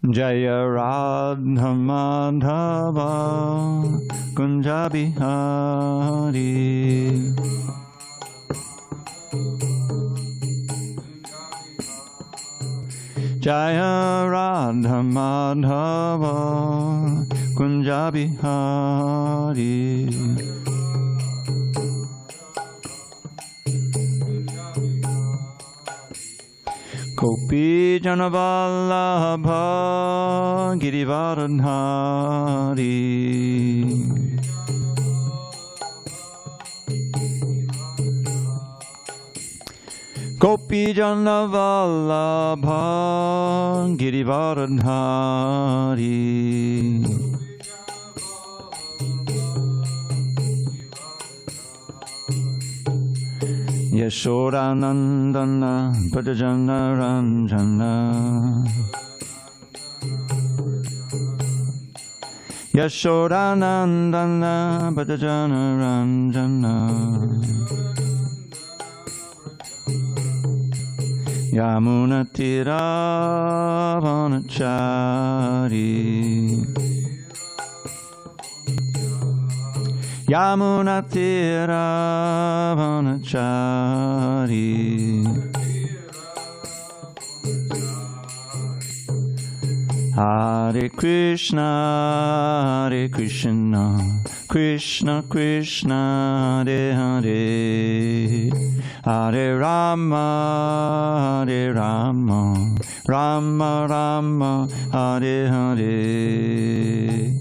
Jaya Radha Madhava Kunja Bihari. Jaya Radha Madhava Kunja Bihari. Gopi Janavallabha Girivaradhari. Gopi Janavallabha Girivaradhari. Yashodanandana Bhajana Ranjana. Yashodanandana Bhajana Ranjana. Yamuna Tira Vanachari. Yamuna Tira Vanachari. Hare Krishna, Hare Krishna, Krishna Krishna, Hare Hare, Hare Rama, Hare Rama, Rama Rama, Hare Hare.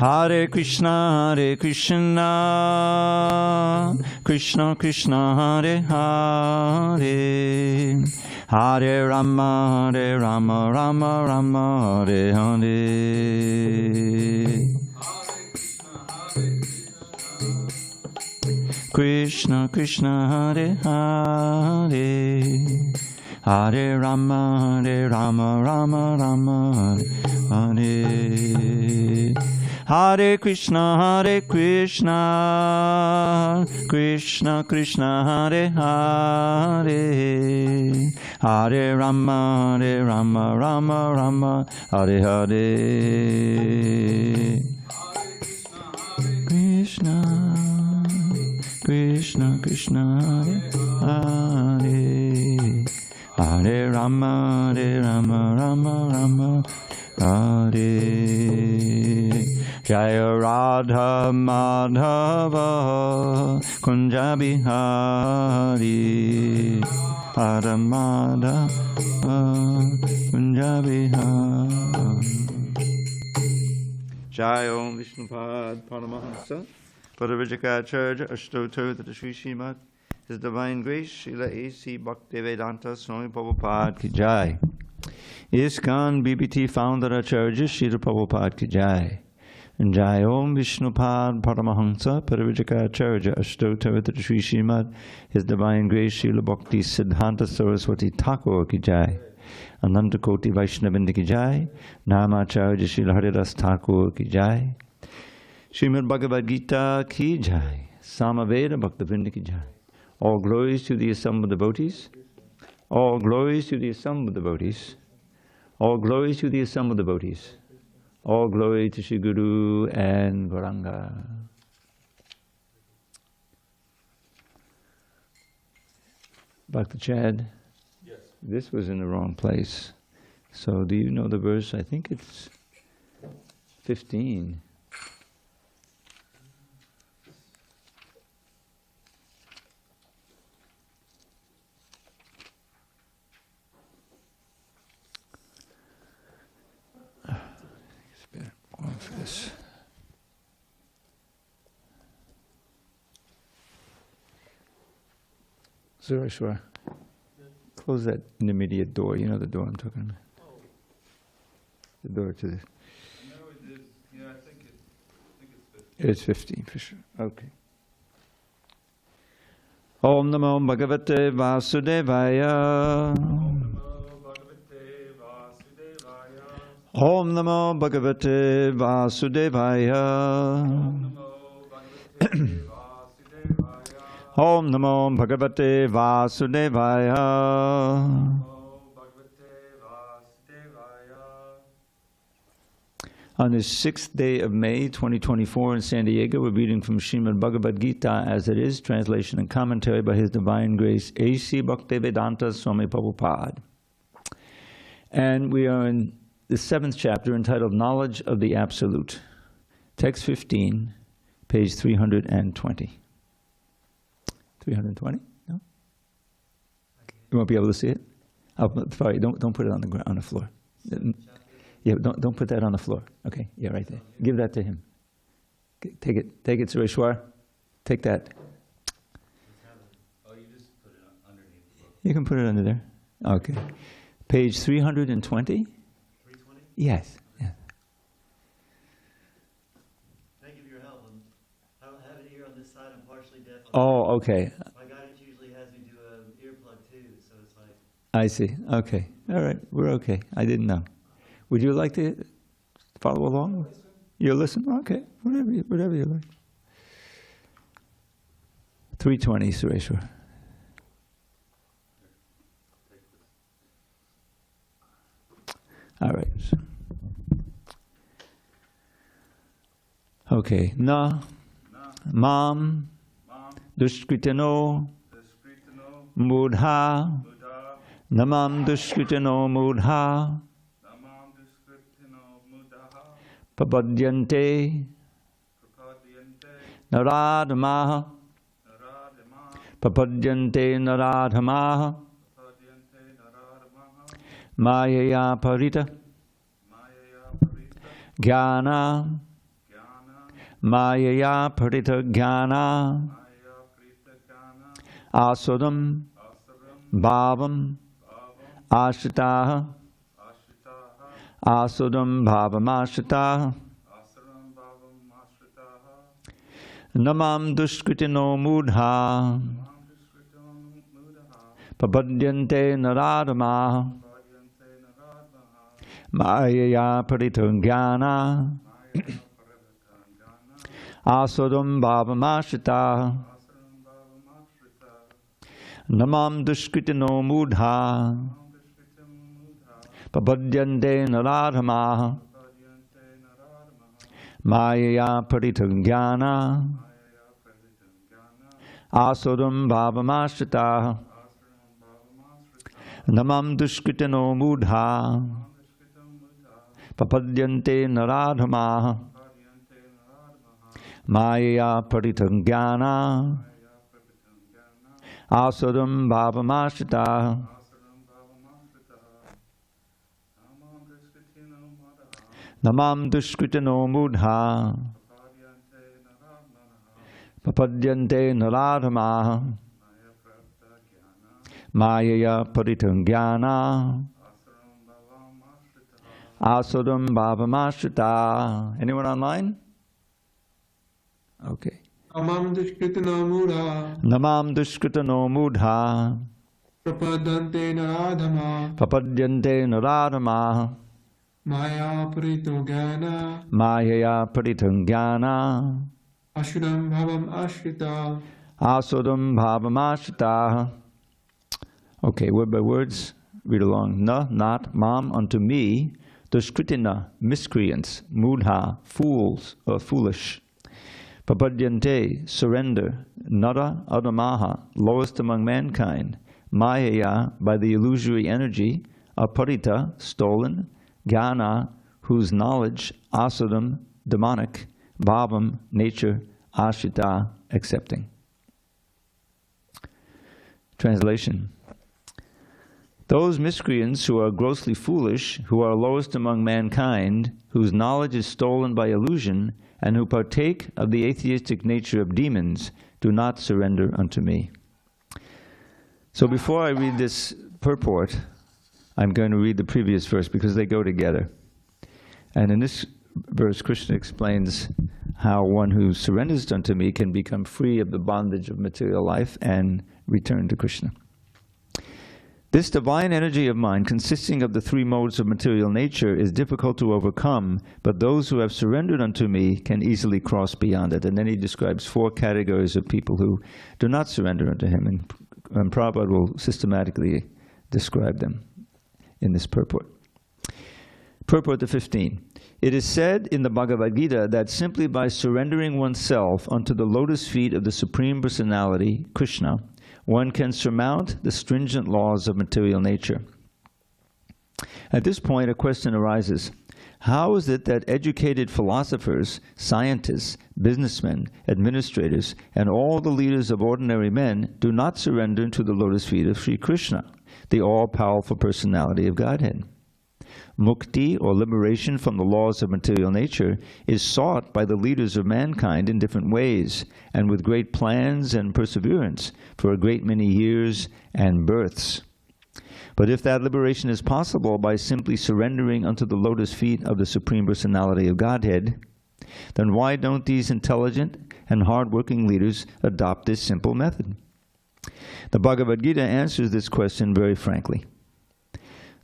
Hare Krishna, Hare Krishna, Krishna Krishna, Hare Hare, Hare Rama, Hare Rama, Rama Rama, Hare Hare. Krishna Krishna, Hare Hare, Hare Rama, Hare Rama, Rama Rama, Hare Hare. Hare Krishna, Hare Krishna, Krishna Krishna, Hare Hare, Hare Rama, Hare Rama, Rama Rama, Hare Hare. Krishna, Krishna Krishna, Hare Hare, Hare Rama, Hare Rama, Rama Rama, Hare. Jaya Radha Madhava Kunja Bihari. Radha Madhava Kunja Bihari. Jaya Om Vishnupad Paramahansa Paravajakacharya Ashtoto Tata Sri Srimad His Divine Grace Srila A.C. Bhaktivedanta Swami Prabhupada Ki Jai. ISKCON BBT Founder Acharya Srila Prabhupada Ki Jai. Jai Om Vishnupad Paramahansa Paravajakacharya Ashtottara Sri Srimad His Divine Grace Srila Bhakti Siddhanta Saraswati Thakur Ki Jai. Ananta Koti Vaishnavinda Ki Jai. Namacharya Srila Haridas Thakur Ki Jai. Srimad Bhagavad Gita Ki Jai. Samaveda Bhaktavinda Ki Jai. All glories to the assembled devotees. All glories to the assembled devotees. All glories to the assembled devotees. All glory to Shri Guru and Varanga. Bhakta Chad? Yes. This was in the wrong place. So do you know the verse? I think it's 15. For this. Sureshwar, close that intermediate door. You know the door I'm talking about. The door to the. No, it is. Yeah, I think it's 15 for sure. Okay. Om Namo Bhagavate Vasudevaya. Om Namo Bhagavate Vasudevaya. Om Namo Bhagavate Vasudevaya. On this 6th day of May, 2024 in San Diego, we're reading from Srimad Bhagavad Gita as it is, translation and commentary by His Divine Grace, A.C. Bhaktivedanta Swami Prabhupada. And we are in the 7th chapter entitled Knowledge of the Absolute. Text 15, page 320. 320? No? You won't be able to see it? Sorry, don't put it on the ground, on the floor. Yeah, don't put that on the floor. Okay, yeah, right there. Give that to him. Take it, Sureshwar. Take that. Oh, you just put it underneath the book. You can put it under there. Okay. Page 320? 320? Yes. Yeah. Thank you for your help. I don't have it here on this side. I'm partially deaf. Oh, okay. My guidance usually has me do an earplug too, so it's like... I see. Okay. All right. We're okay. I didn't know. Would you like to follow along? You'll listen? Okay. Whatever you like. 320, Sureshwar. All right. Okay. Na, mam, dushkritano, mudha, namam dushkritano mudha, papadyante, naradamaha, papadyante naradamaha, mayaya parita, jnana, mayaya parita jnana, asudam, bhavam, ashritaha, asudam bhavam ashritaha, namam dushkritino mudha, papadyante naradamaha, mayaya parita jnana, asudam bhavam ashritaha, namam dushkritino mudha, papadyante naradamaha, mayaya parita jnana, asudam bhavam ashritaha, namam dushkritino mudha, papadyante naradamaha, mayaya parita jnana, asudam bhavam ashritaha, namam dushkritino mudha, papadyante naradamaha, mayaya parita jnana, asudam bhavam ashritaha. Anyone online? Okay. Namam dushkritino mudha, Namam dushkritino mudha, prapadante naradhama, papadyante naradamaha, maya parito jnana, mayaya parita jnana, ashudam bhavam ashrita. asudam bhavam ashritaha. Okay, word by words, read along. Na, not, mam, unto me, dushkritina, miscreants, mudha, fools, or foolish. Papadyante, surrender, nara adamaha, lowest among mankind, mayaya, by the illusory energy, aparita, stolen, jnana, whose knowledge, asudam, demonic, bhavam, nature, ashrita, accepting. Translation. Those miscreants who are grossly foolish, who are lowest among mankind, whose knowledge is stolen by illusion, and who partake of the atheistic nature of demons, do not surrender unto me. So before I read this purport, I'm going to read the previous verse because they go together. And in this verse, Krishna explains how one who surrenders unto me can become free of the bondage of material life and return to Krishna. This divine energy of mind, consisting of the three modes of material nature, is difficult to overcome, but those who have surrendered unto me can easily cross beyond it. And then he describes 4 categories of people who do not surrender unto him, and Prabhupada will systematically describe them in this purport. Purport to 15. It is said in the Bhagavad Gita that simply by surrendering oneself unto the lotus feet of the Supreme Personality, Krishna, one can surmount the stringent laws of material nature. At this point, a question arises. How is it that educated philosophers, scientists, businessmen, administrators, and all the leaders of ordinary men do not surrender to the lotus feet of Sri Krishna, the all-powerful personality of Godhead? Mukti, or liberation from the laws of material nature, is sought by the leaders of mankind in different ways, and with great plans and perseverance for a great many years and births. But if that liberation is possible by simply surrendering unto the lotus feet of the Supreme Personality of Godhead, then why don't these intelligent and hard-working leaders adopt this simple method? The Bhagavad Gita answers this question very frankly.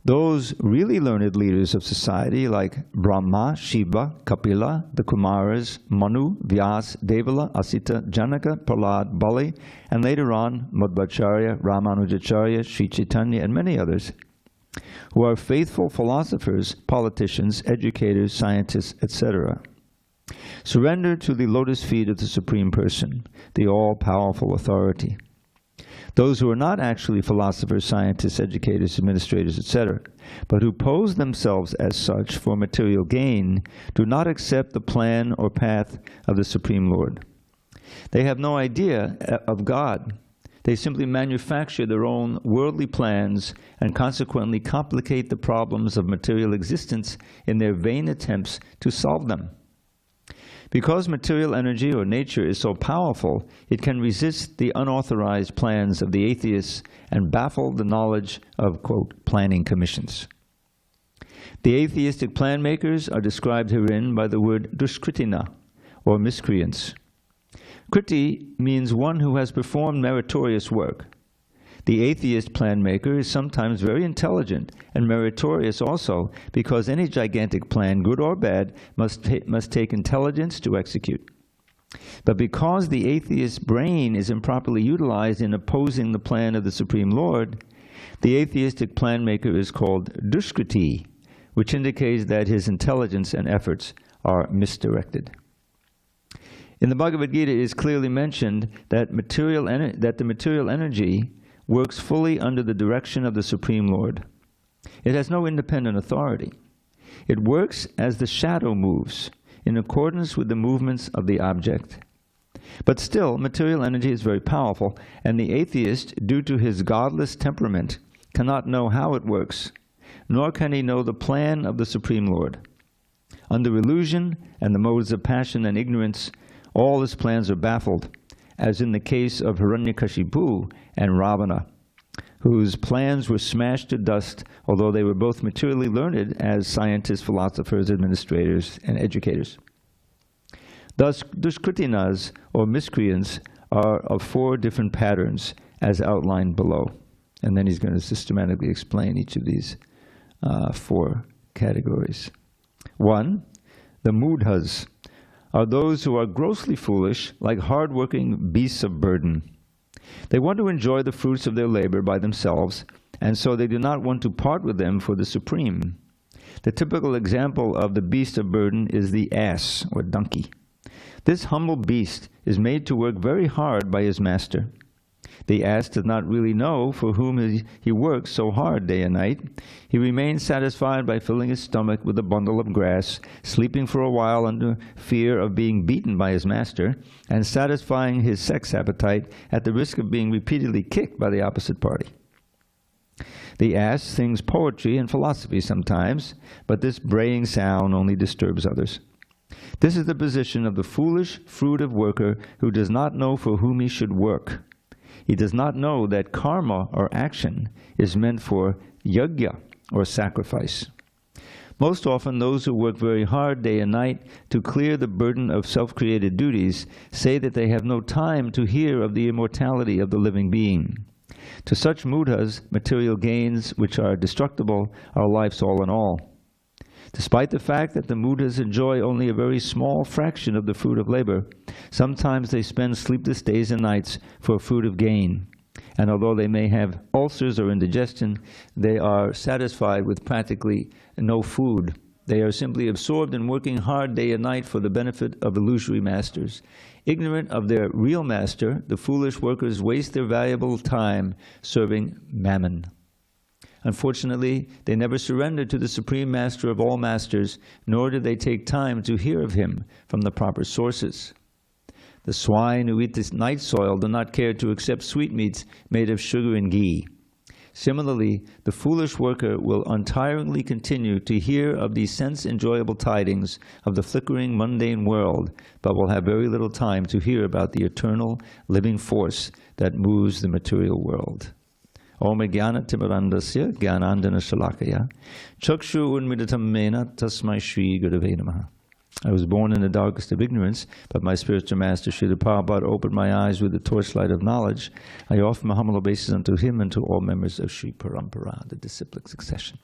Those really learned leaders of society like Brahma, Shiva, Kapila, the Kumaras, Manu, Vyas, Devala, Asita, Janaka, Prahlad, Bali, and later on Madhvacharya, Ramanujacharya, Sri Chaitanya, and many others, who are faithful philosophers, politicians, educators, scientists, etc., surrender to the lotus feet of the Supreme Person, the all-powerful authority. Those who are not actually philosophers, scientists, educators, administrators, etc., but who pose themselves as such for material gain, do not accept the plan or path of the Supreme Lord. They have no idea of God. They simply manufacture their own worldly plans and consequently complicate the problems of material existence in their vain attempts to solve them. Because material energy or nature is so powerful, it can resist the unauthorized plans of the atheists and baffle the knowledge of, quote, planning commissions. The atheistic plan makers are described herein by the word duskritina, or miscreants. Kriti means one who has performed meritorious work. The atheist plan maker is sometimes very intelligent and meritorious also, because any gigantic plan, good or bad, must take intelligence to execute. But because the atheist's brain is improperly utilized in opposing the plan of the Supreme Lord, the atheistic plan maker is called duskriti, which indicates that his intelligence and efforts are misdirected. In the Bhagavad Gita, it is clearly mentioned that the material energy works fully under the direction of the Supreme Lord. It has no independent authority. It works as the shadow moves, in accordance with the movements of the object. But still, material energy is very powerful, and the atheist, due to his godless temperament, cannot know how it works, nor can he know the plan of the Supreme Lord. Under illusion and the modes of passion and ignorance, all his plans are baffled, as in the case of Hiranyakashipu and Ravana, whose plans were smashed to dust, although they were both materially learned as scientists, philosophers, administrators, and educators. Thus, duskritinas, or miscreants, are of 4 different patterns, as outlined below. And then he's going to systematically explain each of these 4 categories. 1, the mudhas are those who are grossly foolish, like hard-working beasts of burden. They want to enjoy the fruits of their labor by themselves, and so they do not want to part with them for the Supreme. The typical example of the beast of burden is the ass, or donkey. This humble beast is made to work very hard by his master. The ass does not really know for whom he works so hard day and night. He remains satisfied by filling his stomach with a bundle of grass, sleeping for a while under fear of being beaten by his master, and satisfying his sex appetite at the risk of being repeatedly kicked by the opposite party. The ass sings poetry and philosophy sometimes, but this braying sound only disturbs others. This is the position of the foolish, fruitive worker who does not know for whom he should work. He does not know that karma, or action, is meant for yajna, or sacrifice. Most often, those who work very hard day and night to clear the burden of self-created duties say that they have no time to hear of the immortality of the living being. To such mudhas, material gains which are destructible are life's all in all. Despite the fact that the mudhas enjoy only a very small fraction of the fruit of labor, sometimes they spend sleepless days and nights for fruit of gain. And although they may have ulcers or indigestion, they are satisfied with practically no food. They are simply absorbed in working hard day and night for the benefit of illusory masters. Ignorant of their real master, the foolish workers waste their valuable time serving mammon. Unfortunately, they never surrender to the Supreme Master of all masters, nor do they take time to hear of him from the proper sources. The swine who eat this night soil do not care to accept sweetmeats made of sugar and ghee. Similarly, the foolish worker will untiringly continue to hear of these sense-enjoyable tidings of the flickering, mundane world, but will have very little time to hear about the eternal, living force that moves the material world. Om Jnana Timirandasya Jnanandana Shalakaya Chakshu Unmidatam Mena Tasmai Shri Gurave Namaha. I was born in the darkest of ignorance, but my spiritual master, Srila Prabhupada, opened my eyes with the torchlight of knowledge. I offer my humble obeisance unto him and to all members of Sri Parampara, the disciplic succession.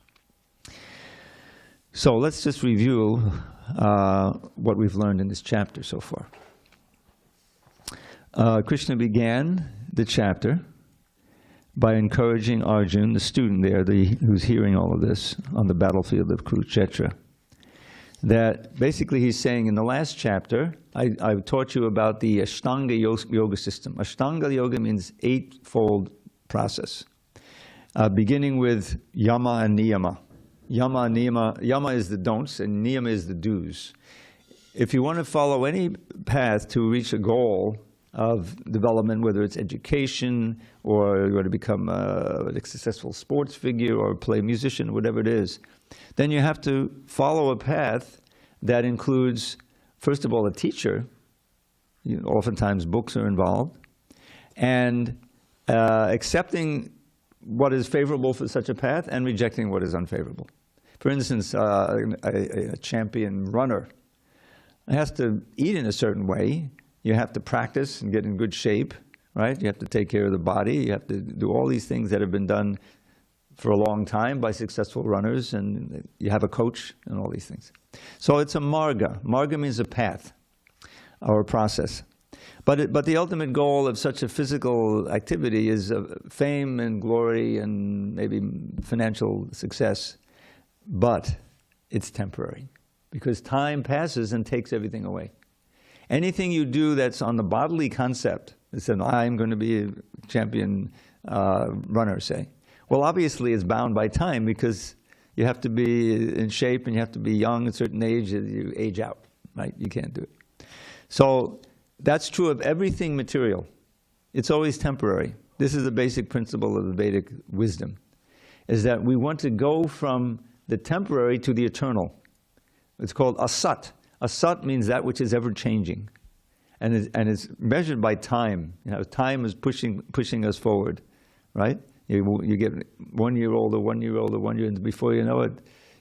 So let's just review what we've learned in this chapter so far. Krishna began the chapter by encouraging Arjuna, the student there, who's hearing all of this on the battlefield of Kurukshetra, that basically he's saying in the last chapter, I've taught you about the Ashtanga yoga system. Ashtanga yoga means eightfold process, beginning with yama and niyama. Yama is the don'ts and niyama is the do's. If you want to follow any path to reach a goal of development, whether it's education or you want to become a successful sports figure or play musician, whatever it is, then you have to follow a path that includes, first of all, a teacher. Oftentimes books are involved, and accepting what is favorable for such a path and rejecting what is unfavorable. For instance, a champion runner has to eat in a certain way. You have to practice and get in good shape, right? You have to take care of the body. You have to do all these things that have been done for a long time by successful runners, and you have a coach and all these things. So it's a marga. Marga means a path or a process. But the ultimate goal of such a physical activity is fame and glory and maybe financial success. But it's temporary because time passes and takes everything away. Anything you do that's on the bodily concept, it's an I'm going to be a champion runner, say. Well, obviously it's bound by time because you have to be in shape and you have to be young at a certain age. You age out, right? You can't do it. So that's true of everything material. It's always temporary. This is the basic principle of the Vedic wisdom, is that we want to go from the temporary to the eternal. It's called asat. Asat means that which is ever changing, and it's measured by time. Time is pushing us forward, right? You get 1 year older, 1 year older, 1 year, and before you know it,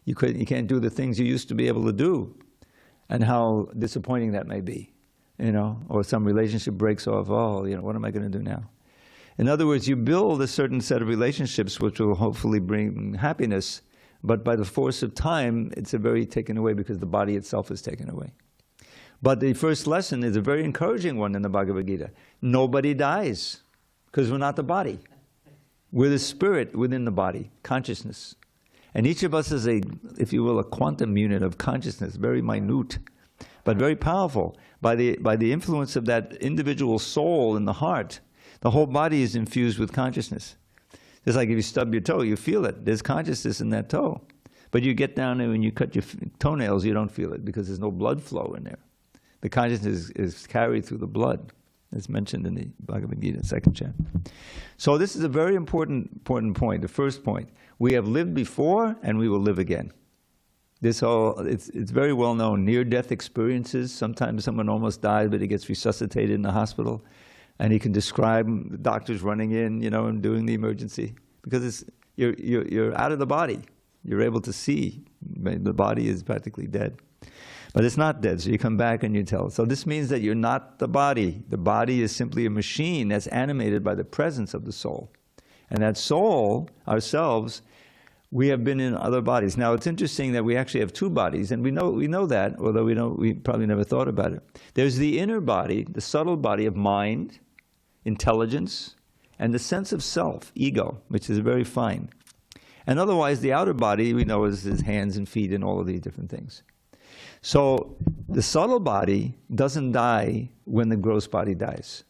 you can't do the things you used to be able to do, and how disappointing that may be, or some relationship breaks off. Oh, what am I going to do now? In other words, you build a certain set of relationships which will hopefully bring happiness, but by the force of time, it's very taken away because the body itself is taken away. But the first lesson is a very encouraging one in the Bhagavad Gita. Nobody dies because we're not the body. We're the spirit within the body, consciousness. And each of us is if you will, a quantum unit of consciousness, very minute, but very powerful. By the influence of that individual soul in the heart, the whole body is infused with consciousness. Just like if you stub your toe, you feel it. There's consciousness in that toe. But you get down there and you cut your toenails, you don't feel it because there's no blood flow in there. The consciousness is carried through the blood. It's mentioned in the Bhagavad Gita, 2nd chapter. So this is a very important point, the first point. We have lived before and we will live again. It's very well known. Near-death experiences. Sometimes someone almost dies, but he gets resuscitated in the hospital. And he can describe the doctors running in, and doing the emergency. Because you're out of the body. You're able to see. The body is practically dead. But it's not dead, so you come back and you tell. So this means that you're not the body. The body is simply a machine that's animated by the presence of the soul. And that soul, ourselves, we have been in other bodies. Now, it's interesting that we actually have two bodies, and we know that, although we probably never thought about it. There's the inner body, the subtle body of mind, intelligence, and the sense of self, ego, which is very fine. And otherwise, the outer body, we know, is hands and feet and all of these different things. So the subtle body doesn't die when the gross body dies.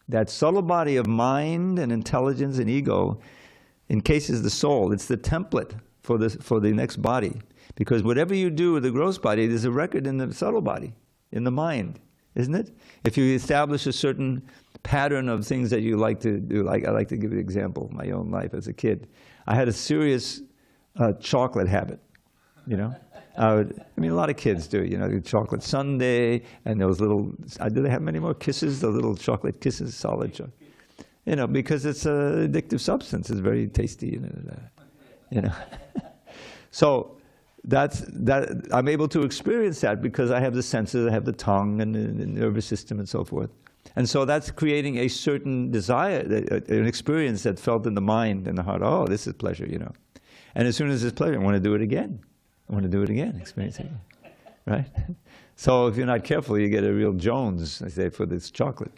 That subtle body of mind and intelligence and ego encases the soul. It's the template for the next body. Because whatever you do with the gross body, there's a record in the subtle body, in the mind, isn't it? If you establish a certain pattern of things that you like to do, like I like to give you an example of my own life as a kid. I had a serious chocolate habit, you know. I mean, a lot of kids do, you know, the chocolate sundae and those little, do they have many more kisses, the little chocolate kisses, solid chocolate? You know, because it's an addictive substance. It's very tasty, you know. So that I'm able to experience that because I have the senses, I have the tongue and the nervous system and so forth. And so that's creating a certain desire, an experience that felt in the mind and the heart. Oh, this is pleasure, you know. And as soon as it's pleasure, I want to do it again. I want to do it again, experience it again, right? So if you're not careful, you get a real Jones, I say, for this chocolate.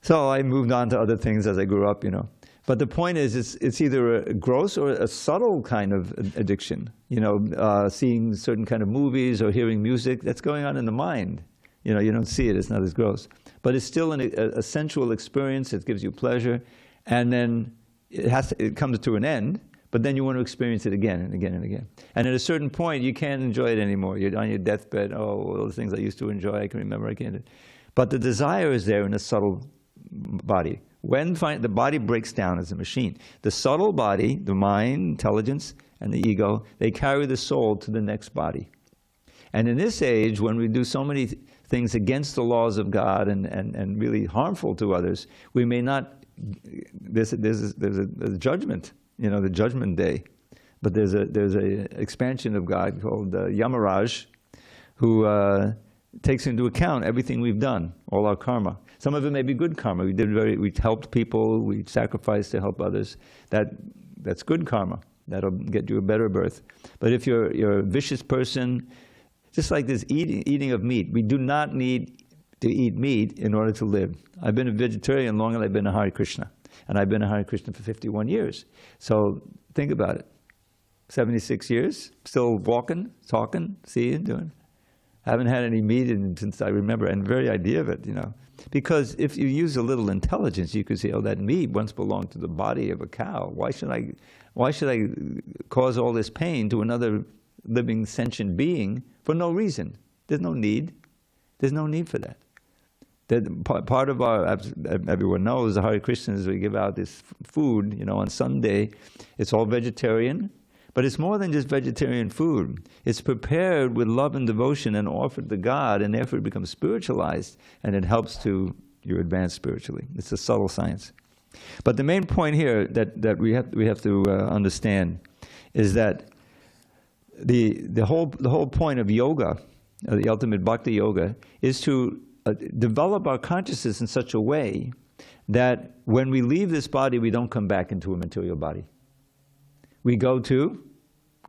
So I moved on to other things as I grew up, you know. But the point is, it's either a gross or a subtle kind of addiction. You know, seeing certain kind of movies or hearing music, that's going on in the mind. You know, you don't see it, it's not as gross. But it's still a sensual experience, it gives you pleasure, and then it comes to an end, but then you want to experience it again and again and again. And at a certain point, you can't enjoy it anymore. You're on your deathbed, oh, all the things I used to enjoy, I can remember, I can't. But the desire is there in a subtle body. When the body breaks down as a machine, the subtle body, the mind, intelligence, and the ego, they carry the soul to the next body. And in this age, when we do so many things against the laws of God and really harmful to others, we may not, there's a judgment, you know, the judgment day. But there's a expansion of God called Yamaraj, who takes into account everything we've done, all our karma. Some of it may be good karma. We helped people, we sacrificed to help others. That's good karma. That'll get you a better birth. But if you're a vicious person, just like this eating of meat, we do not need to eat meat in order to live. I've been a vegetarian longer than I've been a Hare Krishna. And I've been a Hare Krishna for 51 years. So think about it. 76 years, still walking, talking, seeing, doing. Haven't had any meat since I remember, and the very idea of it, you know. Because if you use a little intelligence, you could say, oh, that meat once belonged to the body of a cow. Why should I cause all this pain to another living sentient being for no reason? There's no need. There's no need for that. Part of our, everyone knows, the Hare Krishnas, we give out this food, you know, on Sunday. It's all vegetarian, but it's more than just vegetarian food. It's prepared with love and devotion and offered to God, and therefore it becomes spiritualized, and it helps to you advance spiritually. It's a subtle science. But the main point here that we have to understand is that the whole point of yoga, the ultimate bhakti yoga, is to develop our consciousness in such a way that when we leave this body, we don't come back into a material body. We go to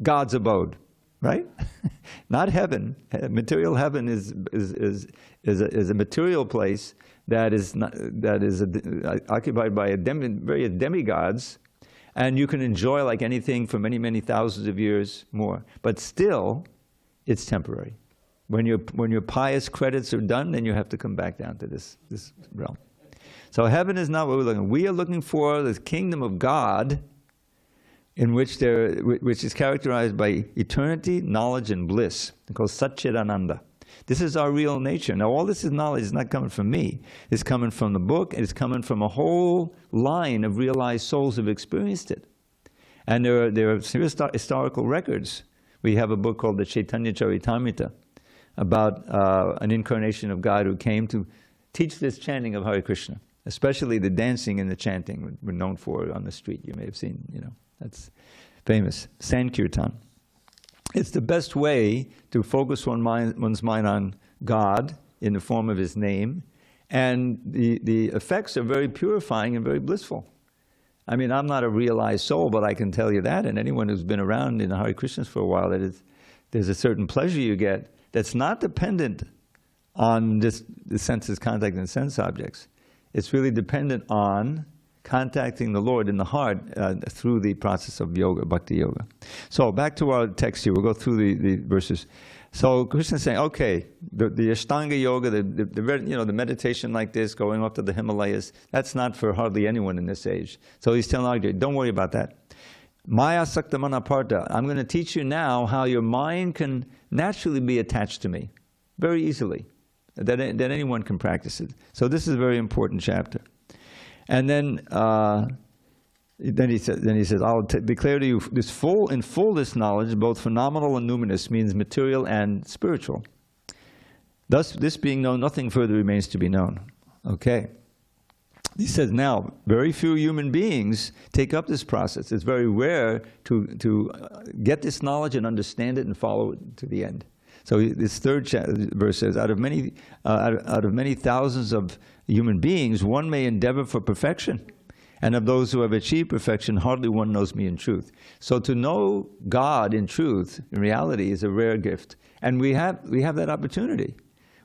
God's abode, right? Not heaven. Material heaven is a material place that is occupied by various demigods, and you can enjoy like anything for many, many thousands of years more. But still, it's temporary. When your pious credits are done, then you have to come back down to this realm. So heaven is not what we're looking for. We are looking for the kingdom of God, in which is characterized by eternity, knowledge, and bliss. It's called Satchidananda. This is our real nature. Now, all this knowledge is not coming from me. It's coming from the book, and it's coming from a whole line of realized souls who have experienced it. And there are historical records. We have a book called the Chaitanya Charitamrita, about an incarnation of God who came to teach this chanting of Hare Krishna, especially the dancing and the chanting we're known for on the street. You may have seen, you know, that's famous. Sankirtan. It's the best way to focus one's mind on God in the form of His name, and the effects are very purifying and very blissful. I mean, I'm not a realized soul, but I can tell you that, and anyone who's been around in the Hare Krishnas for a while, there's a certain pleasure you get that's not dependent on just the senses contacting the sense objects. It's really dependent on contacting the Lord in the heart through the process of yoga, bhakti yoga. So back to our text here. We'll go through the verses. So Krishna's saying, okay, the Ashtanga yoga, the meditation like this, going up to the Himalayas, that's not for hardly anyone in this age. So he's telling Arjuna, don't worry about that. Maya Sakta Manaparta, I'm going to teach you now how your mind can naturally be attached to me, very easily, that anyone can practice it. So this is a very important chapter. And then he says, I'll declare to you in fullness knowledge, both phenomenal and numinous, means material and spiritual. Thus, this being known, nothing further remains to be known. Okay. He says, now, very few human beings take up this process. It's very rare to get this knowledge and understand it and follow it to the end. So this third verse says, out of many thousands of human beings, one may endeavor for perfection. And of those who have achieved perfection, hardly one knows me in truth. So to know God in truth, in reality, is a rare gift. And we have that opportunity.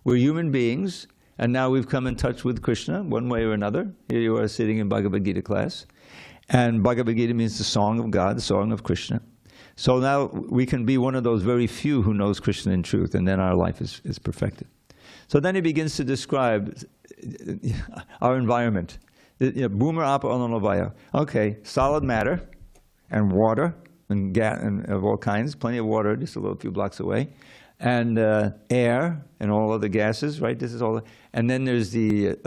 We're human beings, and now we've come in touch with Krishna, one way or another. Here you are sitting in Bhagavad Gita class. And Bhagavad Gita means the song of God, the song of Krishna. So now we can be one of those very few who knows Krishna in truth, and then our life is perfected. So then he begins to describe our environment. Bhumar apa analavaya. Okay, solid matter and water and gas and of all kinds, plenty of water, just a few blocks away, and air and all other gases. Right, this is all. And then there's the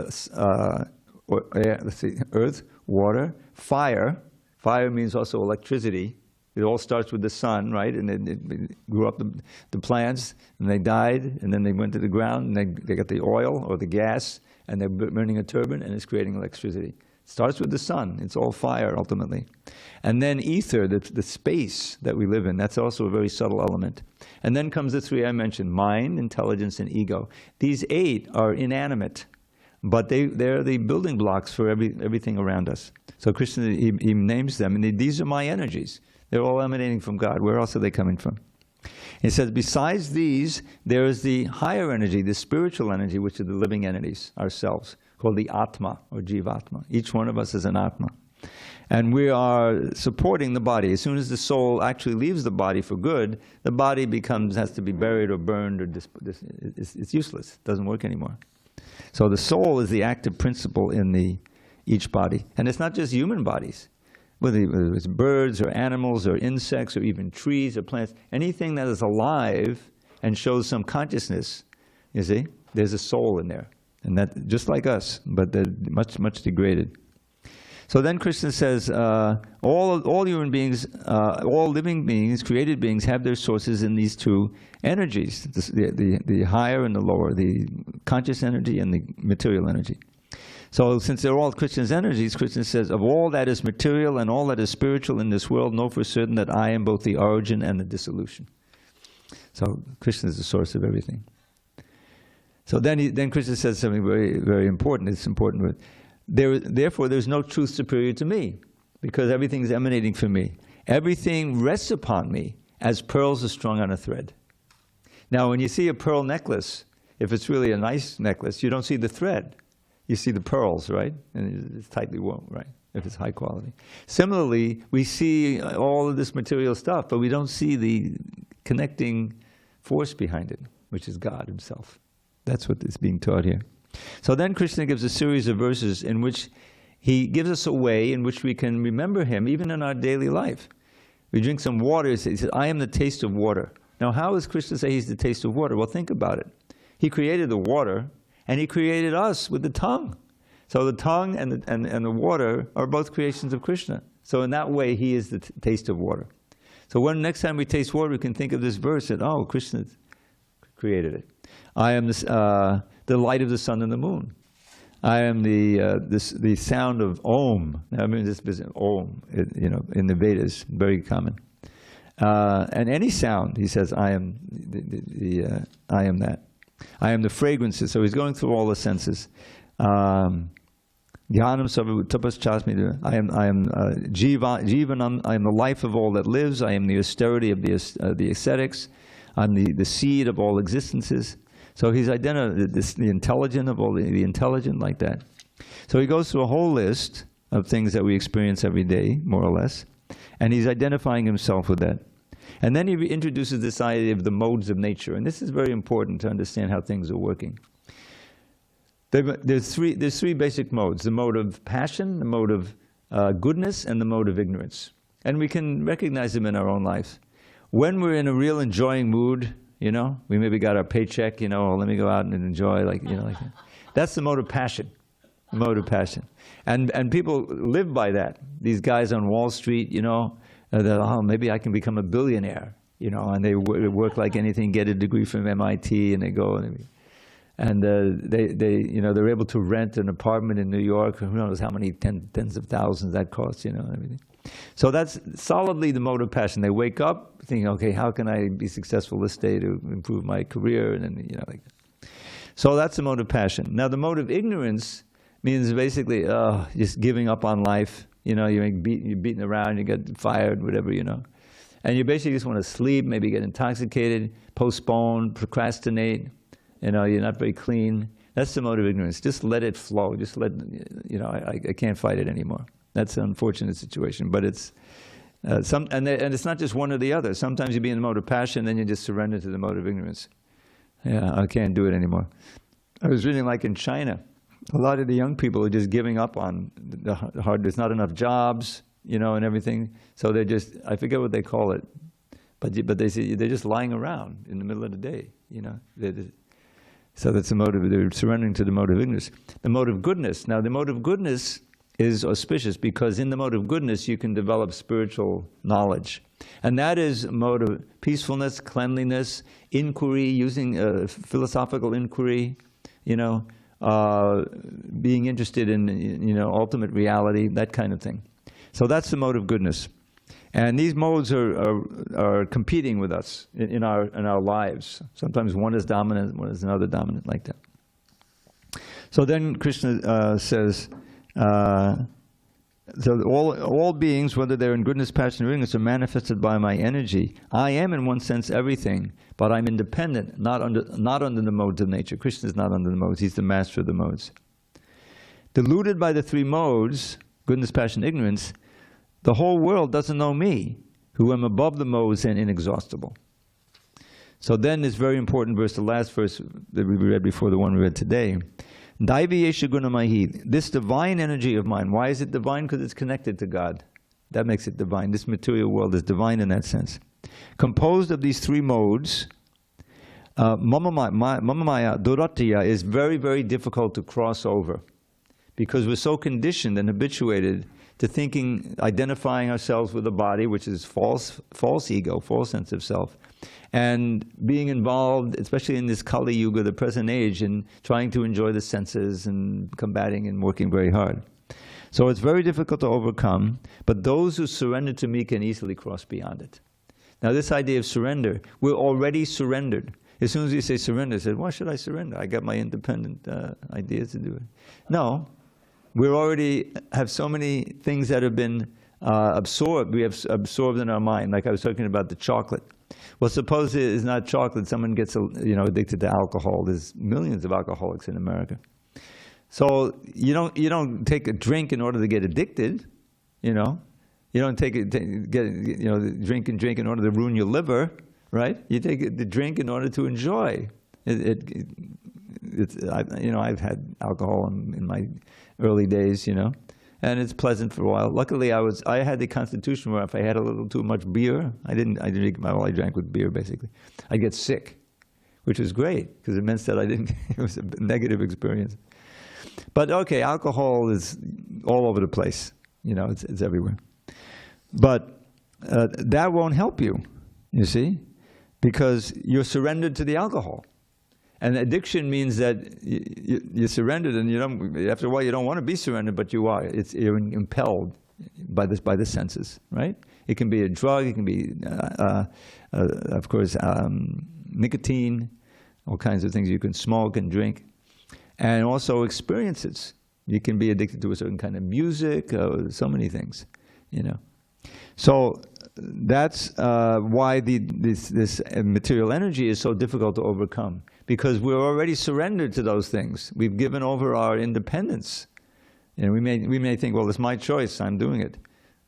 earth, water, fire. Fire means also electricity. It all starts with the sun, right? And it grew up the plants, and they died, and then they went to the ground, and they got the oil or the gas, and they're burning a turbine, and it's creating electricity. It starts with the sun. It's all fire, ultimately. And then ether, the space that we live in, that's also a very subtle element. And then comes the three I mentioned, mind, intelligence, and ego. These 8 are inanimate, but they're the building blocks for everything around us. So Krishna, he names them, and these are my energies. They're all emanating from God. Where else are they coming from? He says, besides these, there is the higher energy, the spiritual energy, which are the living entities, ourselves, called the Atma, or Jivatma. Each one of us is an Atma. And we are supporting the body. As soon as the soul actually leaves the body for good, the body has to be buried or burned, or it's useless. It doesn't work anymore. So the soul is the active principle in each body. And it's not just human bodies. Whether it's birds or animals or insects or even trees or plants, anything that is alive and shows some consciousness, you see, there's a soul in there. And that, just like us, but they're much, much degraded. So then Krishna says, all human beings, all living beings, created beings, have their sources in these 2 energies, the higher and the lower, the conscious energy and the material energy. So since they're all Krishna's energies, Krishna says, of all that is material and all that is spiritual in this world, know for certain that I am both the origin and the dissolution. So Krishna is the source of everything. So then Krishna says something very, very important. It's important. Therefore, there's no truth superior to me, because everything is emanating from me. Everything rests upon me as pearls are strung on a thread. Now, when you see a pearl necklace, if it's really a nice necklace, you don't see the thread. You see the pearls, right? And it's tightly woven, right? If it's high quality. Similarly, we see all of this material stuff, but we don't see the connecting force behind it, which is God Himself. That's what is being taught here. So then Krishna gives a series of verses in which He gives us a way in which we can remember Him, even in our daily life. We drink some water, He says, I am the taste of water. Now, how does Krishna say He's the taste of water? Well, think about it. He created the water, and He created us with the tongue. So the tongue and the water are both creations of Krishna. So in that way, He is the taste of water. So next time we taste water, we can think of this verse that, oh, Krishna created it. I am the light of the sun and the moon. I am the sound of Om. I mean, this is Om, in the Vedas, very common. And any sound, he says, I am I am that. I am the fragrances. So he's going through all the senses. Jnanam sarva tapaschasmi. I am jivanam. I am the life of all that lives. I am the austerity of the ascetics. I'm the seed of all existences. So he's the intelligent of all the intelligent, like that. So he goes through a whole list of things that we experience every day, more or less, and he's identifying himself with that. And then he introduces this idea of the modes of nature, and this is very important to understand how things are working. There's three basic modes: the mode of passion, the mode of goodness, and the mode of ignorance. And we can recognize them in our own lives. When we're in a real enjoying mood, you know, we maybe got our paycheck, you know, let me go out and enjoy, like, you know, like that. That's the mode of passion. The mode of passion. And people live by that. These guys on Wall Street, you know, that, maybe I can become a billionaire, you know, and they work like anything, get a degree from MIT, and they go and you know, they're able to rent an apartment in New York. Who knows how many tens of thousands that costs, you know, and everything. So that's solidly the mode of passion. They wake up thinking, okay, how can I be successful this day to improve my career, and then, you know, like that. So that's the mode of passion. Now the mode of ignorance means basically just giving up on life. You know, you're beaten around, you get fired, whatever, you know. And you basically just want to sleep, maybe get intoxicated, postpone, procrastinate. You know, you're not very clean. That's the mode of ignorance. Just let it flow. Just let, you know, I can't fight it anymore. That's an unfortunate situation. But it's, and it's not just one or the other. Sometimes you be in the mode of passion, then you just surrender to the mode of ignorance. Yeah, I can't do it anymore. I was reading, like in China, a lot of the young people are just giving up on the hard. There's not enough jobs, you know, and everything. So they're just, I forget what they call it, but they say they're just lying around in the middle of the day, you know. So that's the motive. They're surrendering to the mode of ignorance. The mode of goodness. Now, the mode of goodness is auspicious because in the mode of goodness you can develop spiritual knowledge. And that is a mode of peacefulness, cleanliness, inquiry, using philosophical inquiry, you know, being interested in, you know, ultimate reality, that kind of thing. So that's the mode of goodness. And these modes are competing with us in our lives. Sometimes one is dominant, one is another dominant, like that. So then Krishna says, so all beings, whether they're in goodness, passion, or ignorance, are manifested by my energy. I am, in one sense, everything, but I'm independent, not under the modes of nature. Krishna is not under the modes. He's the master of the modes. Deluded by the three modes, goodness, passion, ignorance, the whole world doesn't know me, who am above the modes and inexhaustible. So then this very important verse, the last verse that we read before the one we read today. Daivi yesha gunamahi, this divine energy of mine. Why is it divine? Because it's connected to God. That makes it divine. This material world is divine in that sense. Composed of these three modes, mamamaya, duratya, is very, very difficult to cross over. Because we're so conditioned and habituated to thinking, identifying ourselves with the body, which is false ego, false sense of self, and being involved, especially in this Kali Yuga, the present age, in trying to enjoy the senses and combating and working very hard. So it's very difficult to overcome, but those who surrender to me can easily cross beyond it. Now this idea of surrender, we're already surrendered. As soon as you say surrender, I said, why should I surrender? I got my independent ideas to do it. No. We already have so many things that have been absorbed. We have absorbed in our mind. Like I was talking about the chocolate. Well, suppose it is not chocolate. Someone gets, you know, addicted to alcohol. There's millions of alcoholics in America. So you don't take a drink in order to get addicted. You know, you don't drink in order to ruin your liver, right? You take the drink in order to enjoy. I've had alcohol in my early days, you know, and it's pleasant for a while. Luckily, I had the constitution where if I had a little too much beer, I drank with beer basically. I get sick, which was great because it meant that it was a negative experience. But okay, alcohol is all over the place, you know, it's everywhere. But that won't help you, you see, because you're surrendered to the alcohol. And addiction means that you're surrendered, and after a while you don't want to be surrendered, but you are. You're impelled by the senses, right? It can be a drug, it can be, of course, nicotine, all kinds of things you can smoke and drink, and also experiences. You can be addicted to a certain kind of music, so many things, you know. So that's why this material energy is so difficult to overcome, because we're already surrendered to those things. We've given over our independence. And we may think, well, it's my choice, I'm doing it.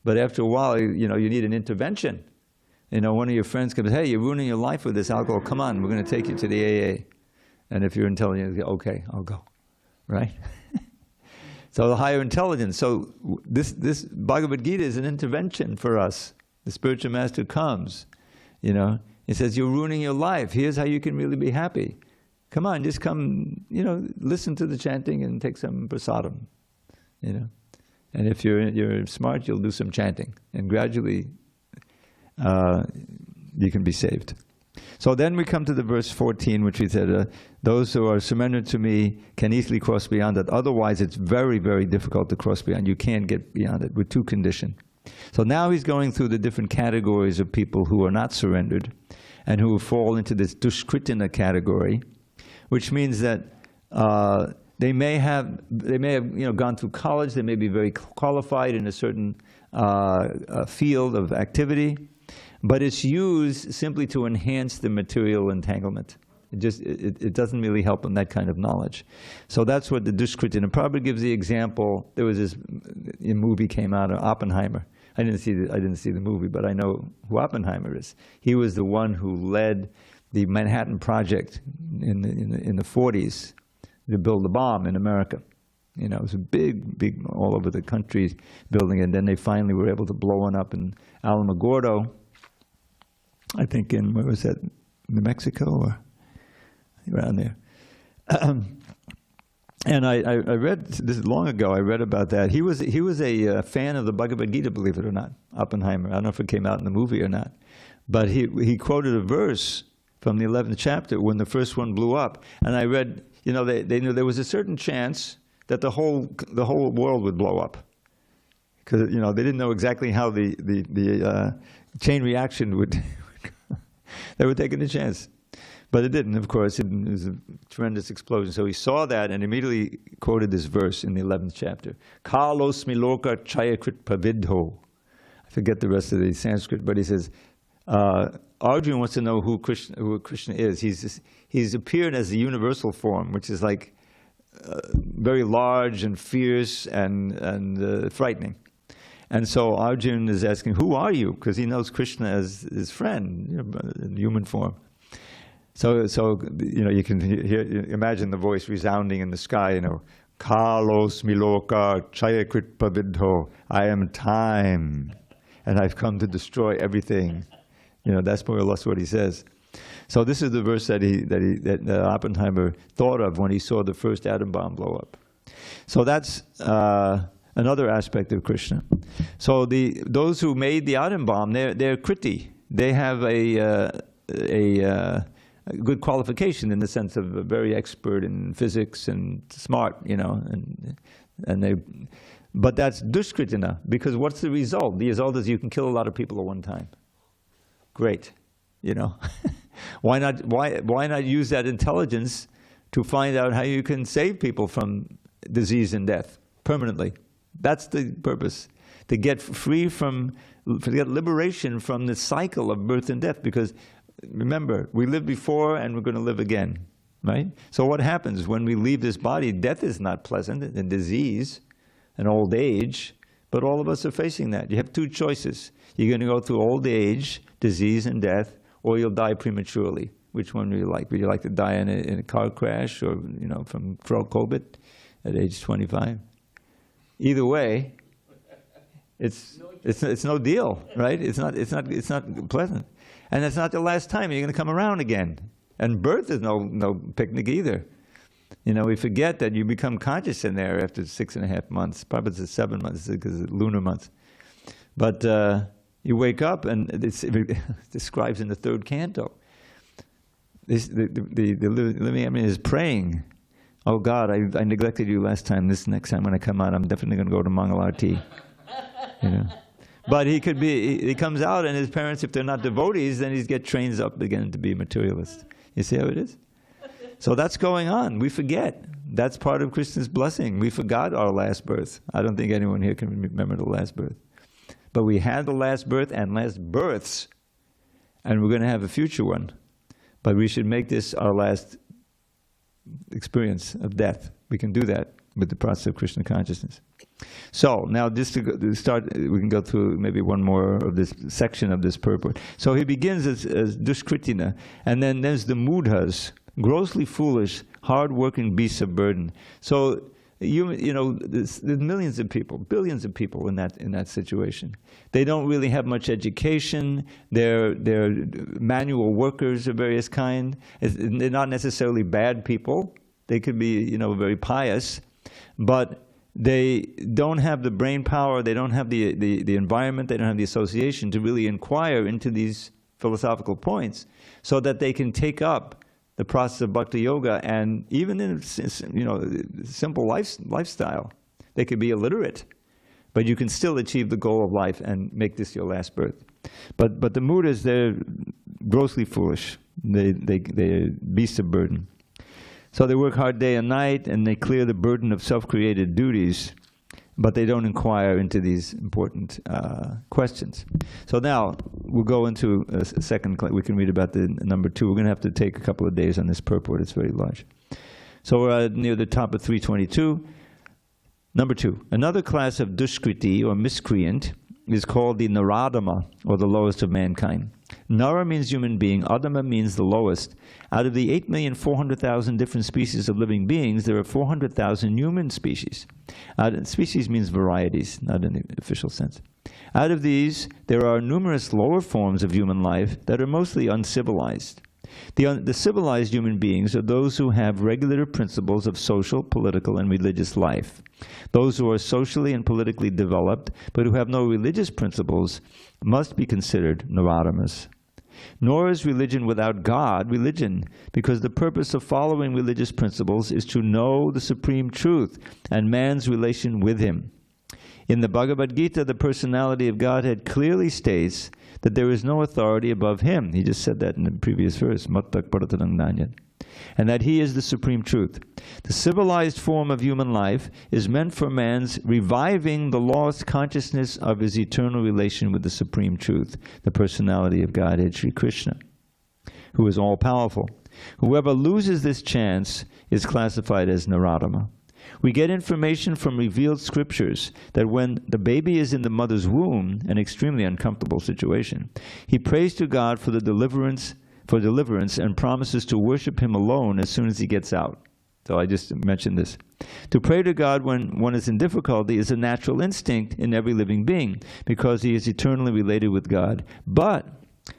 But after a while, you know, you need an intervention. You know, one of your friends comes, hey, you're ruining your life with this alcohol. Come on, we're going to take you to the AA. And if you're intelligent, you go, okay, I'll go, right? So the higher intelligence. So this Bhagavad Gita is an intervention for us. The spiritual master comes, you know. He says, you're ruining your life. Here's how you can really be happy. Come on, just come, you know, listen to the chanting and take some prasadam, you know. And if you're smart, you'll do some chanting. And gradually, you can be saved. So then we come to the verse 14, which he said, those who are surrendered to me can easily cross beyond it. Otherwise, it's very, very difficult to cross beyond. You can't get beyond it. We're too conditioned. So now he's going through the different categories of people who are not surrendered and who fall into this dushkritina category, which means that they may have gone through college. They may be very qualified in a certain field of activity, but it's used simply to enhance the material entanglement. It doesn't really help them, that kind of knowledge. So that's what the dushkritina. Prabhupada gives the example. There was this movie came out of Oppenheimer. I didn't see the movie, but I know who Oppenheimer is. He was the one who led the Manhattan Project in the 40s to build the bomb in America. You know, it was a big all over the country building, and then they finally were able to blow one up in Alamogordo. I think where was that? New Mexico or around there. And I read, this is long ago, I read about that. He was a fan of the Bhagavad Gita, believe it or not, Oppenheimer. I don't know if it came out in the movie or not. But he quoted a verse from the 11th chapter when the first one blew up. And I read, you know, they knew there was a certain chance that the whole world would blow up. Because, you know, they didn't know exactly how the chain reaction would they were taking a chance. But it didn't, of course. It was a tremendous explosion. So he saw that and immediately quoted this verse in the 11th chapter. Kalosmi loka chayakrit pavidho. I forget the rest of the Sanskrit, but he says, Arjuna wants to know who Krishna is. He's appeared as the universal form, which is like very large and fierce and frightening. And so Arjuna is asking, who are you? Because he knows Krishna as his friend, you know, in human form. So you know, you can imagine the voice resounding in the sky, you know, Kalos miloka chayakrit pavidho. I am time, and I've come to destroy everything. You know, that's more or less what he says. So this is the verse that Oppenheimer thought of when he saw the first atom bomb blow up. So that's another aspect of Krishna. So those who made the atom bomb, they're kriti. They have a good qualification in the sense of a very expert in physics and smart, you know, but that's dushkritina, because what's the result? The result is you can kill a lot of people at one time. Great, you know. Why not use that intelligence to find out how you can save people from disease and death permanently? That's the purpose, to get to get liberation from the cycle of birth and death, because remember, we lived before and we're going to live again, right? So what happens when we leave this body? Death is not pleasant, and disease and old age, but all of us are facing that. You have two choices. You're going to go through old age, disease and death, or you'll die prematurely. Which one would you like? Would you like to die in a car crash, or, you know, from COVID at age 25? Either way, it's no deal, right? It's not pleasant. And it's not the last time you're going to come around again. And birth is no picnic either. You know, we forget that you become conscious in there after 6.5 months. Probably it's 7 months because it's lunar months. But you wake up, and it describes in the 3rd canto. The living Emily is praying, oh God, I neglected you last time. This next time when I come out, I'm definitely going to go to Mangalarti. You know. But he comes out, and his parents, if they're not devotees, then he gets trained up again to be materialist. You see how it is? So that's going on. We forget. That's part of Krishna's blessing. We forgot our last birth. I don't think anyone here can remember the last birth. But we had the last birth and last births, and we're going to have a future one. But we should make this our last experience of death. We can do that with the process of Krishna consciousness. So now just to start, we can go through maybe one more of this section of this purport. So he begins as Dushkritina, and then there's the Mudhas, grossly foolish, hard-working beasts of burden. So you know, there's millions of people, billions of people in that situation. They don't really have much education. They're manual workers of various kind. They're not necessarily bad people. They could be, you know, very pious, but they don't have the brain power. They don't have the environment. They don't have the association to really inquire into these philosophical points, so that they can take up the process of bhakti yoga, and even in, you know, simple lifestyle. They could be illiterate, but you can still achieve the goal of life and make this your last birth. But the Mudas, they're grossly foolish. They're beasts of burden. So they work hard day and night, and they clear the burden of self-created duties, but they don't inquire into these important questions. So now we'll go into a second. We can read about the number 2. We're going to have to take a couple of days on this purport. It's very large. So we're near the top of 322. Number 2. Another class of dushkriti, or miscreant, is called the Naradama, or the lowest of mankind. Nara means human being, Adama means the lowest. Out of the 8,400,000 different species of living beings, there are 400,000 human species. Species means varieties, not in the official sense. Out of these, there are numerous lower forms of human life that are mostly uncivilized. The civilized human beings are those who have regular principles of social, political, and religious life. Those who are socially and politically developed, but who have no religious principles, must be considered Naradamas. Nor is religion without God religion, because the purpose of following religious principles is to know the supreme truth and man's relation with Him. In the Bhagavad Gita, the personality of Godhead clearly states that there is no authority above Him. He just said that in the previous verse, Mattak Paratanang Nanyan. And that He is the supreme truth. The civilized form of human life is meant for man's reviving the lost consciousness of his eternal relation with the supreme truth, the personality of Godhead, Sri Krishna, who is all-powerful. Whoever loses this chance is classified as Naradama. We get information from revealed scriptures that when the baby is in the mother's womb, an extremely uncomfortable situation, he prays to God for deliverance and promises to worship Him alone as soon as he gets out. So I just mentioned this. To pray to God when one is in difficulty is a natural instinct in every living being, because he is eternally related with God. But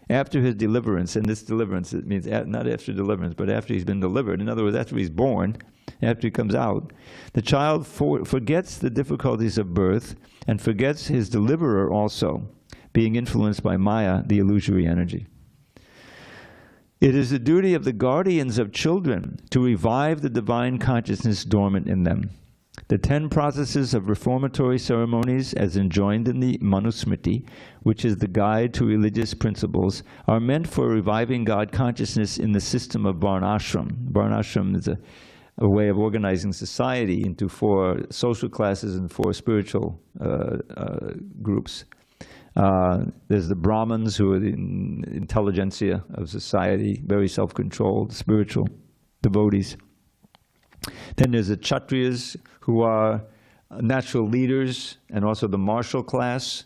after his deliverance, and this deliverance, it means not after deliverance, but after he's been delivered, in other words, after he's born, after he comes out, the child forgets the difficulties of birth and forgets his deliverer also, being influenced by Maya, the illusory energy. It is the duty of the guardians of children to revive the divine consciousness dormant in them. The 10 processes of reformatory ceremonies, as enjoined in the Manusmriti, which is the guide to religious principles, are meant for reviving God consciousness in the system of Varnashram. Varnashram is a way of organizing society into 4 social classes and 4 spiritual groups. There's the Brahmins, who are the intelligentsia of society, very self-controlled, spiritual devotees. Then there's the Kshatriyas, who are natural leaders, and also the martial class.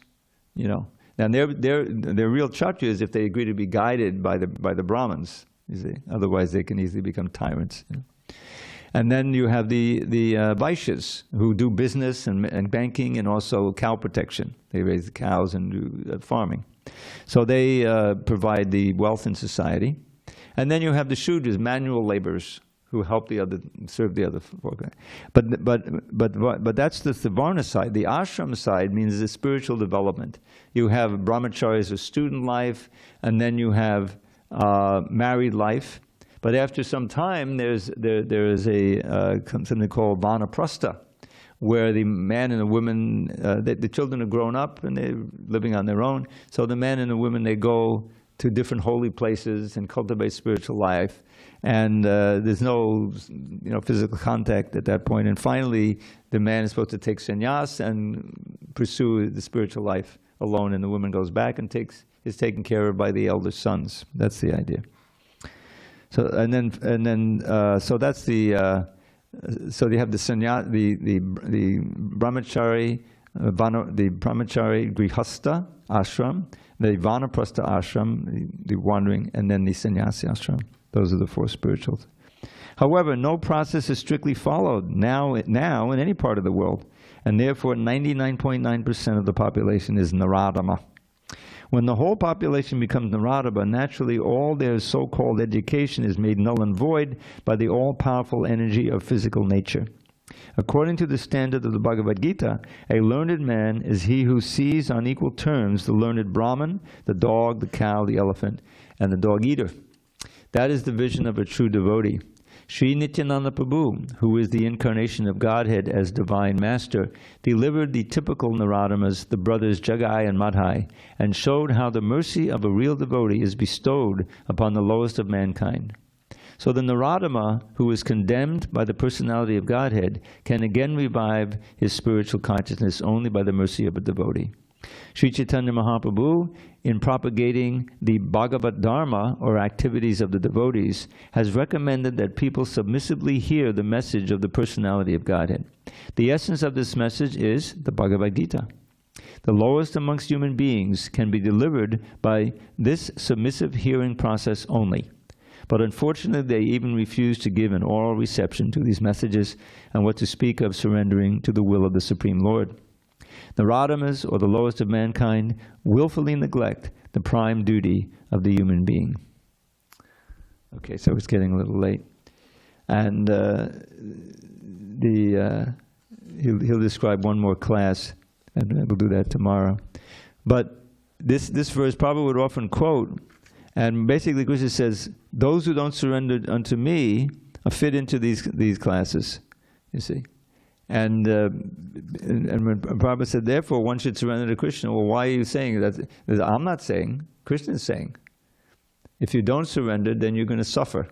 You know, now they're real Kshatriyas if they agree to be guided by the Brahmins. You see, otherwise they can easily become tyrants. You know? And then you have the Vaishyas, who do business and banking and also cow protection. They raise the cows and do farming. So they provide the wealth in society. And then you have the Shudras, manual laborers, who help serve the other folk. But that's the Varna side. The ashram side means the spiritual development. You have brahmacharis, or student life, and then you have married life. But after some time, there is something called vanaprastha, where the man and the woman, the children are grown up and they're living on their own. So the man and the women, they go to different holy places and cultivate spiritual life. And there's no physical contact at that point. And finally, the man is supposed to take sannyas and pursue the spiritual life alone, and the woman goes back and is taken care of by the elder sons. That's the idea. So so that's the so you have the sannyas, the brahmachari, the brahmachari grihastha ashram, the vanaprastha ashram, the wandering, and then the sannyasi ashram. Those are the four spirituals. However, no process is strictly followed now in any part of the world, and therefore 99.9% of the population is Naradama. When the whole population becomes Naradama, naturally all their so-called education is made null and void by the all-powerful energy of physical nature. According to the standard of the Bhagavad Gita, a learned man is he who sees on equal terms the learned Brahman, the dog, the cow, the elephant, and the dog-eater. That is the vision of a true devotee. Sri Nityananda Prabhu, who is the incarnation of Godhead as Divine Master, delivered the typical Naradamas, the brothers Jagai and Madhai, and showed how the mercy of a real devotee is bestowed upon the lowest of mankind. So the Naradama, who is condemned by the personality of Godhead, can again revive his spiritual consciousness only by the mercy of a devotee. Sri Chaitanya Mahaprabhu, in propagating the Bhagavad Dharma, or activities of the devotees, has recommended that people submissively hear the message of the personality of Godhead. The essence of this message is the Bhagavad Gita. The lowest amongst human beings can be delivered by this submissive hearing process only. But unfortunately, they even refuse to give an oral reception to these messages, and what to speak of surrendering to the will of the Supreme Lord. Naradamas, or the lowest of mankind, willfully neglect the prime duty of the human being. Okay, so it's getting a little late. And he'll describe one more class, and we'll do that tomorrow. But this verse Prabhupada would often quote, and basically Krishna says, those who don't surrender unto me fit into these classes, you see. And when Prabhupada said, therefore, one should surrender to Krishna. Well, why are you saying that? I'm not saying. Krishna is saying. If you don't surrender, then you're going to suffer.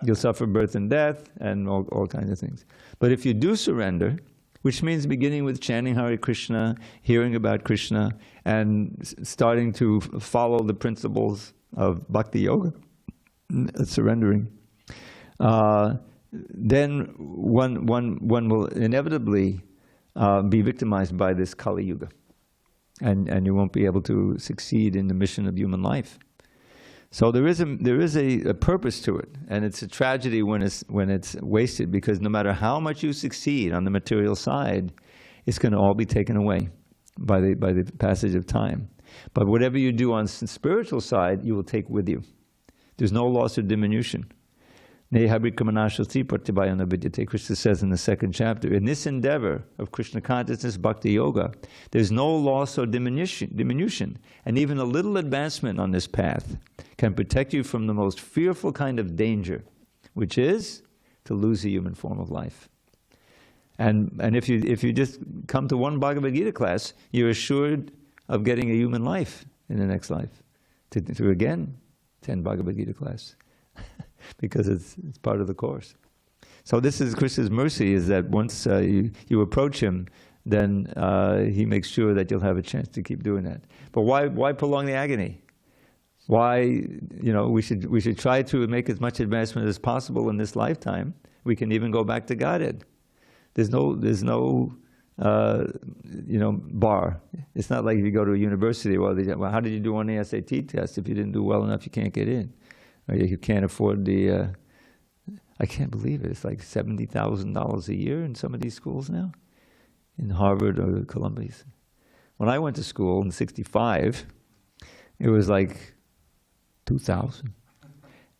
You'll suffer birth and death and all kinds of things. But if you do surrender, which means beginning with chanting Hare Krishna, hearing about Krishna, and starting to follow the principles of Bhakti Yoga, surrendering, then one will inevitably be victimized by this Kali Yuga, and you won't be able to succeed in the mission of human life. So there is a purpose to it, and it's a tragedy when it's wasted, because no matter how much you succeed on the material side, it's going to all be taken away by the passage of time. But whatever you do on the spiritual side, you will take with you. There's no loss or diminution. Krishna says in the second chapter, in this endeavor of Krishna consciousness, Bhakti Yoga, there's no loss or diminution, and even a little advancement on this path can protect you from the most fearful kind of danger, which is to lose the human form of life. And if you just come to one Bhagavad Gita class, you're assured of getting a human life in the next life, to again attend Bhagavad Gita class. Because it's part of the course. So this is Krishna's mercy, is that once you approach him, then he makes sure that you'll have a chance to keep doing that. But why prolong the agony? Why, we should try to make as much advancement as possible in this lifetime. We can even go back to Godhead. There's no bar. It's not like if you go to a university, well, how did you do on the SAT test? If you didn't do well enough, you can't get in. Or you can't afford the, I can't believe it, it's like $70,000 a year in some of these schools now, in Harvard or Columbia. When I went to school in '65, it was like $2,000.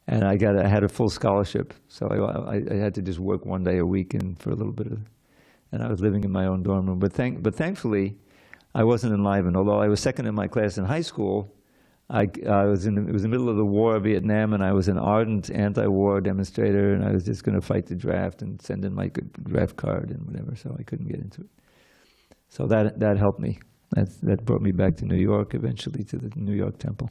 And I had a full scholarship, so I had to just work one day a week and for a little bit and I was living in my own dorm room. But thankfully, I wasn't enlivened. Although I was second in my class in high school, it was in the middle of the war of Vietnam, and I was an ardent anti-war demonstrator, and I was just going to fight the draft and send in my good draft card and whatever, so I couldn't get into it. So that helped me. That brought me back to New York, eventually to the New York Temple.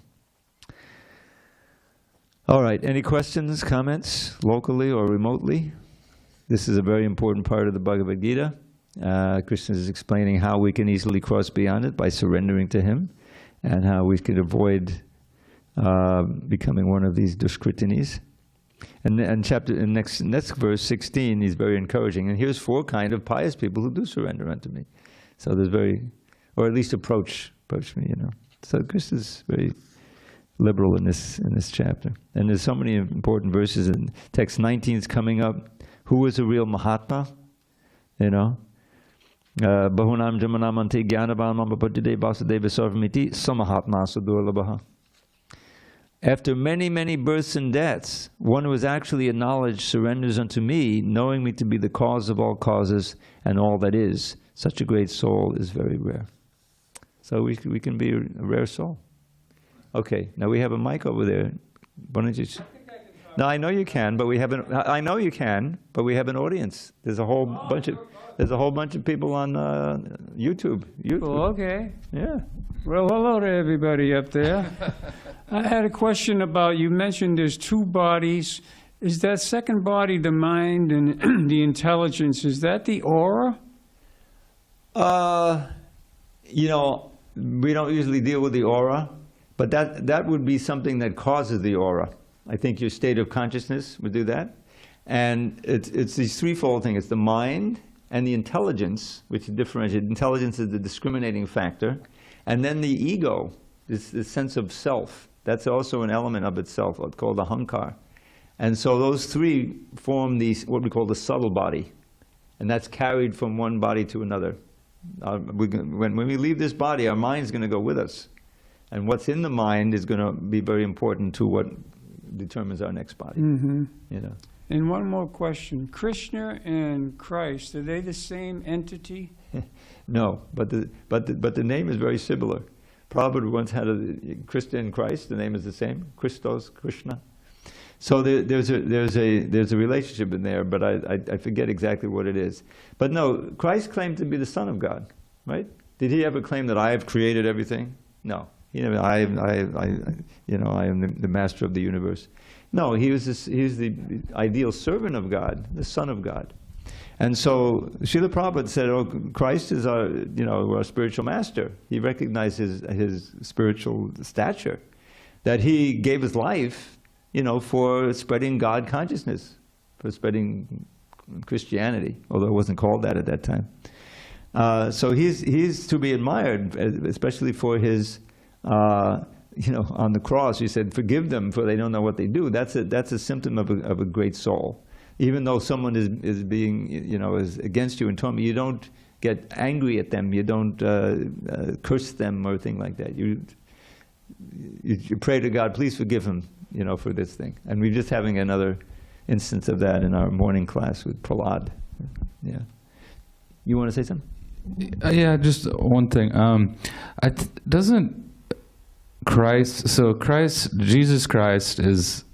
All right, any questions, comments, locally or remotely? This is a very important part of the Bhagavad Gita. Krishna is explaining how we can easily cross beyond it by surrendering to him, and how we can avoid becoming one of these dushkritinis. And next verse 16 is very encouraging. And here's 4 kind of pious people who do surrender unto me. So there's or at least approach me, you know. So Krishna is very liberal in this chapter. And there's so many important verses. In text 19 is coming up. Who is a real Mahatma? You know. Bahunam Jamanamanti Gyanavan Mamapadide Vasudeva Sarvamiti Samahatma Sadurlabaha. After many, many births and deaths, one who has actually acknowledged surrenders unto me, knowing me to be the cause of all causes and all that is. Such a great soul is very rare. So we can be a rare soul. Okay, now we have a mic over there. Why don't you? No, I know you can, but we have I know you can, but we have an audience. There's a whole bunch of people on YouTube. Oh, okay. Yeah. Well, hello to everybody up there. I had a question about, you mentioned there's 2 bodies. Is that second body the mind and the intelligence? Is that the aura? You know, we don't usually deal with the aura, but that would be something that causes the aura. I think your state of consciousness would do that. And it's these threefold thing. It's the mind and the intelligence, which is differentiated. Intelligence is the discriminating factor. And then the ego, this sense of self. That's also an element of itself, what's called ahankar. And so those 3 form what we call the subtle body. And that's carried from one body to another. When we leave this body, our mind's going to go with us. And what's in the mind is going to be very important to what determines our next body. Mm-hmm. You know. And one more question. Krishna and Christ, are they the same entity? No, but the name is very similar. Prabhupada once had Krishna and Christ. The name is the same. Christos, Krishna. So there's a relationship in there, but I forget exactly what it is. But no, Christ claimed to be the Son of God, right? Did he ever claim that I have created everything? No. He never. I am the master of the universe. No, he was the ideal servant of God, the Son of God. And so Srila Prabhupada said, "Oh, Christ is our spiritual master." He recognized his spiritual stature, that he gave his life, for spreading God consciousness, for spreading Christianity, although it wasn't called that at that time. So he's to be admired, especially for his, on the cross. He said, "Forgive them, for they don't know what they do." That's a symptom of a great soul. Even though someone is being, is against you and torment, you don't get angry at them. You don't curse them or anything like that. You pray to God, please forgive him, for this thing. And we're just having another instance of that in our morning class with Prahlad. Yeah. You want to say something? Yeah, just one thing. Doesn't Christ, so Jesus Christ is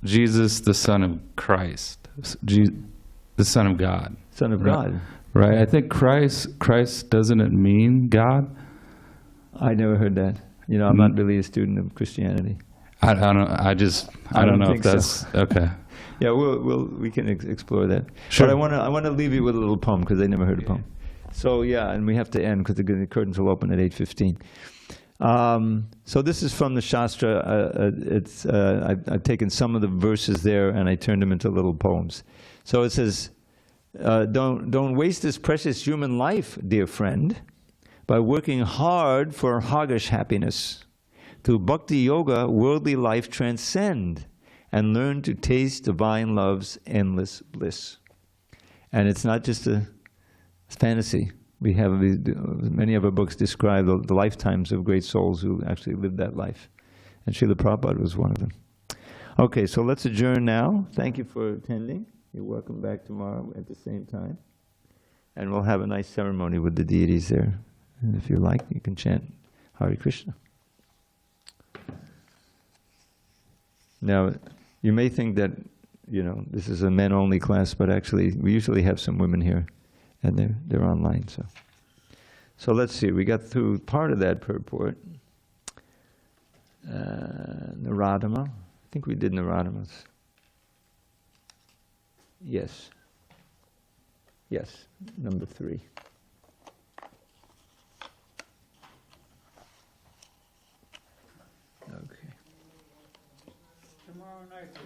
Jesus, the Son of Christ, the Son of God. Son of God. Right. I think Christ, doesn't it mean God? I never heard that. I'm not really a student of Christianity. I don't know if that's so. Okay. Yeah, we can explore that. Sure. But I want to leave you with a little poem, because I never heard a poem. So yeah, and we have to end because the curtains will open at 8:15. So this is from the Shastra. I've taken some of the verses there and I turned them into little poems. So it says, don't waste this precious human life, dear friend, by working hard for hoggish happiness. Through bhakti yoga, worldly life transcend and learn to taste divine love's endless bliss. And it's not just a fantasy. We have many of our books describe the lifetimes of great souls who actually lived that life. And Srila Prabhupada was one of them. Okay, so let's adjourn now. Thank you for attending. You're welcome back tomorrow at the same time. And we'll have a nice ceremony with the deities there. And if you like, you can chant Hare Krishna. Now, you may think that, this is a men-only class, but actually we usually have some women here. And they're online, so let's see. We got through part of that purport. Naradama, think we did Naradamas. Yes. Yes, number 3. Okay. Tomorrow night.